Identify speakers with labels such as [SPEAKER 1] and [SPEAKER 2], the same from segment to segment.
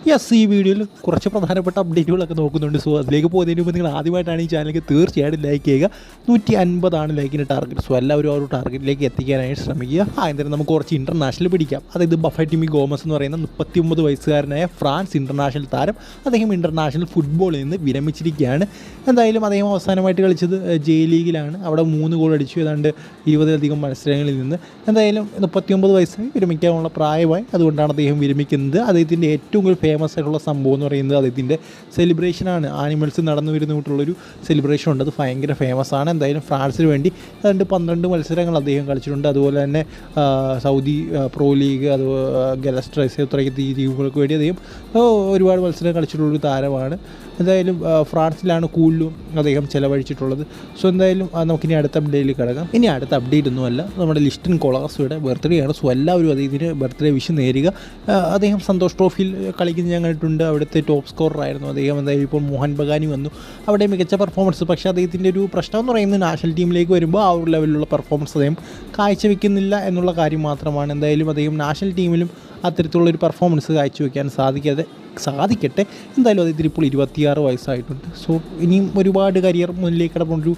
[SPEAKER 1] ഈ വീഡിയോയിൽ കുറച്ച് പ്രധാനപ്പെട്ട അപ്ഡേറ്റുകളൊക്കെ നോക്കുന്നുണ്ട്. സോ അതിലേക്ക് പോകുന്നതിന് മുമ്പ് നിങ്ങൾ ആദ്യമായിട്ടാണ് ഈ ചാനലിലേക്ക് തീർച്ചയായിട്ടും ലൈക്ക് ചെയ്യുക. 150 ലൈക്കിൻ്റെ ടാർഗറ്റ്. സോ എല്ലാവരും ആ ഒരു ടാർഗറ്റിലേക്ക് എത്തിക്കാനായിട്ട് ശ്രമിക്കുക. എന്തായാലും നമുക്ക് കുറച്ച് ഇൻ്റർനാഷണൽ പിടിക്കാം. അതായത് ബഫറ്റിമി ഗോമസ് എന്ന് പറയുന്ന 39 വയസ്സുകാരനായ ഫ്രാൻസ് ഇൻ്റർനാഷണൽ താരം അദ്ദേഹം ഇൻ്റർനാഷണൽ ഫുട്ബോളിൽ നിന്ന് വിരമിച്ചിരിക്കുകയാണ്. എന്തായാലും അദ്ദേഹം അവസാനമായിട്ട് കളിച്ചത് ജെ ലീഗിലാണ്. അവിടെ 3 ഗോൾ അടിച്ചു. ഏതാണ്ട് 20-ലധികം മത്സരങ്ങളിൽ നിന്ന്. എന്തായാലും 39 വയസ്സായി വിരമിക്കാനുള്ള പ്രായമായി. അതുകൊണ്ടാണ് അദ്ദേഹം വിരമിക്കുന്നത്. അദ്ദേഹത്തിൻ്റെ ഏറ്റവും കൂടുതൽ ഫേമസ് ആയിട്ടുള്ള സംഭവം എന്ന് പറയുന്നത് അദ്ദേഹത്തിൻ്റെ സെലിബ്രേഷനാണ്. ആനിമൽസ് നടന്നു വരുന്നതായിട്ടുള്ളൊരു സെലിബ്രേഷൻ ഉണ്ട്. അത് ഭയങ്കര ഫേമസ് ആണ്. എന്തായാലും ഫ്രാൻസിന് വേണ്ടി 12 മത്സരങ്ങൾ അദ്ദേഹം കളിച്ചിട്ടുണ്ട്. അതുപോലെ തന്നെ സൗദി പ്രോ ലീഗ്, അത് ഗലസ്ട്രൈസ് തുടങ്ങിയ ടീമുകൾക്ക് വേണ്ടി അദ്ദേഹം ഒരുപാട് മത്സരം കളിച്ചിട്ടുള്ളൊരു താരമാണ്. എന്തായാലും ഫ്രാൻസിലാണ് കൂടുതലും അദ്ദേഹം ചിലവഴിച്ചിട്ടുള്ളത്. സോ എന്തായാലും നമുക്കിനി അടുത്ത അപ്ഡേറ്റിൽ കിടക്കാം. ഇനി അടുത്ത അപ്ഡേറ്റ് ഒന്നുമല്ല, നമ്മുടെ ലിസ്റ്റൻ കൊളാസോയുടെ ബർത്ത്ഡേ ആണ്. സോ എല്ലാവരും അദ്ദേഹത്തിന് ബർത്ത്ഡേ വിഷ് നേരുക. അദ്ദേഹം സന്തോഷ് ട്രോഫിയിൽ കളിക്കുന്നത് ഞാൻ കണ്ടിട്ടുണ്ട്. അവിടുത്തെ ടോപ്പ് സ്കോറർ ആയിരുന്നു അദ്ദേഹം. എന്തായാലും ഇപ്പോൾ മോഹൻ ബഗാനി വന്നു, അവിടെ മികച്ച പെർഫോമൻസ്. പക്ഷേ അദ്ദേഹത്തിൻ്റെ ഒരു പ്രശ്നം എന്ന് പറയുന്നത് നാഷണൽ ടീമിലേക്ക് വരുമ്പോൾ ആ ഒരു ലെവലിലുള്ള പെർഫോമൻസ് അദ്ദേഹം കാഴ്ചവെക്കുന്നില്ല എന്നുള്ള കാര്യം മാത്രമാണ്. എന്തായാലും അദ്ദേഹം നാഷണൽ ടീമിലും അത്തരത്തിലുള്ളൊരു പെർഫോമൻസ് കാഴ്ചവെക്കാൻ സാധിക്കട്ടെ. എന്തായാലും അദ്ദേഹത്തിന് ഇപ്പോൾ 26 വയസ്സായിട്ടുണ്ട്. സോ ഇനിയും ഒരുപാട് കരിയർ മുന്നിലേക്ക് കിടപ്പുണ്ട്. ഒരു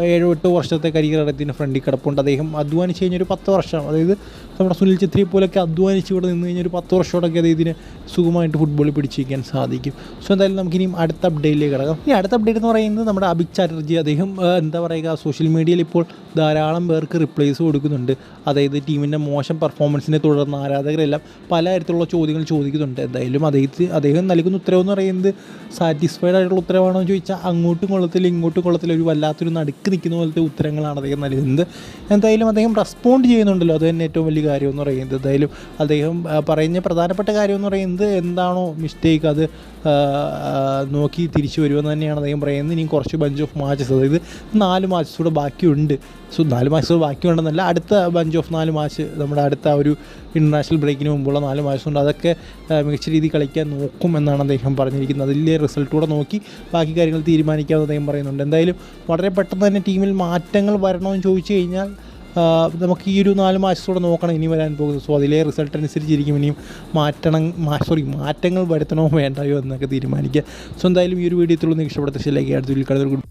[SPEAKER 1] 7-8 വർഷത്തെ കരിയർ അദ്ദേഹത്തിൻ്റെ ഫ്രണ്ടിൽ കിടപ്പുണ്ട്. അദ്ദേഹം അധ്വാനിച്ച് കഴിഞ്ഞൊരു 10 വർഷം, അതായത് നമ്മുടെ സുനിൽ ഛത്രിയെ പോലൊക്കെ അധ്വാനിച്ച് ഇവിടെ നിന്ന് കഴിഞ്ഞാൽ ഒരു 10 വർഷത്തോടൊക്കെ അദ്ദേഹത്തിന് സുഖമായിട്ട് ഫുട്ബോളിൽ പിടിച്ച് വയ്ക്കാൻ സാധിക്കും. സോ എന്തായാലും നമുക്കിനിയും അടുത്ത അപ്ഡേറ്റിലേക്ക് കിടക്കാം. ഇനി അടുത്ത അപ്ഡേറ്റ് എന്ന് പറയുന്നത് നമ്മുടെ അഭിക് ചാറ്റർജി. അദ്ദേഹം എന്താ പറയുക, സോഷ്യൽ മീഡിയയിൽ ഇപ്പോൾ ധാരാളം പേർക്ക് റിപ്ലൈസ് കൊടുക്കുന്നുണ്ട്. അതായത് ടീമിൻ്റെ മോശം പെർഫോമൻസിനെ തുടർന്ന് ആരാധകരെല്ലാം പലതരത്തിലുള്ള ചോദ്യങ്ങൾ ചോദിക്കുന്നുണ്ട്. എന്തായാലും അദ്ദേഹം നൽകുന്ന ഉത്തരവെന്ന് പറയുന്നത് സാറ്റിസ്ഫൈഡ് ആയിട്ടുള്ള ഉത്തരവാണോ എന്ന് ചോദിച്ചാൽ അങ്ങോട്ടും കൊള്ളത്തില്ല ഇങ്ങോട്ടും കൊള്ളത്തില്ല, ഒരു വല്ലാത്തൊരു നടുക്ക് നിൽക്കുന്ന പോലത്തെ ഉത്തരങ്ങളാണ് അദ്ദേഹം നൽകുന്നത്. എന്തായാലും അദ്ദേഹം റെസ്പോണ്ട് ചെയ്യുന്നുണ്ടല്ലോ, അത് തന്നെ ഏറ്റവും വലിയ കാര്യം എന്ന് പറയുന്നത്. എന്തായാലും അദ്ദേഹം പറയുന്ന പ്രധാനപ്പെട്ട കാര്യം എന്ന് പറയുന്നത് എന്താണോ മിസ്റ്റേക്ക് അത് നോക്കി തിരിച്ചു വരുമെന്ന് തന്നെയാണ് അദ്ദേഹം പറയുന്നത്. ഇനിയും കുറച്ച് ബഞ്ച് ഓഫ് മാച്ചസ്, അതായത് 4 മാച്ചസ് കൂടെ ബാക്കിയുണ്ട്. സോ 4 മാച്ചസ് ബാക്കിയുണ്ടെന്നല്ല, അടുത്ത ബഞ്ച് ഓഫ് 4 മാച്ച്, നമ്മുടെ അടുത്ത ഒരു ഇൻ്റർനാഷണൽ ബ്രേക്കിന് മുമ്പുള്ള 4 മാച്ചുണ്ട്. അതൊക്കെ മികച്ച രീതിയിൽ കളിക്കാൻ നോക്കും എന്നാണ് അദ്ദേഹം പറഞ്ഞിരിക്കുന്നത്. അതിലെ റിസൾട്ട് കൂടെ നോക്കി ബാക്കി കാര്യങ്ങൾ തീരുമാനിക്കാമെന്ന് അദ്ദേഹം പറയുന്നുണ്ട്. എന്തായാലും വളരെ പെട്ടെന്ന് തന്നെ ടീമിൽ മാറ്റങ്ങൾ വരണമെന്ന് ചോദിച്ചു കഴിഞ്ഞാൽ നമുക്ക് ഈ ഒരു 4 മാച്ചത്തോടെ നോക്കണം ഇനി വരാൻ പോകുന്നത്. സോ അതിലെ റിസൾട്ട് അനുസരിച്ചിരിക്കും ഇനിയും മാറ്റങ്ങൾ വരുത്തണമോ വേണ്ടയോ എന്നൊക്കെ തീരുമാനിക്കുക. സോ എന്തായാലും ഈ ഒരു വീഡിയോ നിങ്ങൾക്ക് ഇഷ്ടപ്പെടുത്ത ശരിയാക്കി അടുത്ത വീഡിയോയിൽ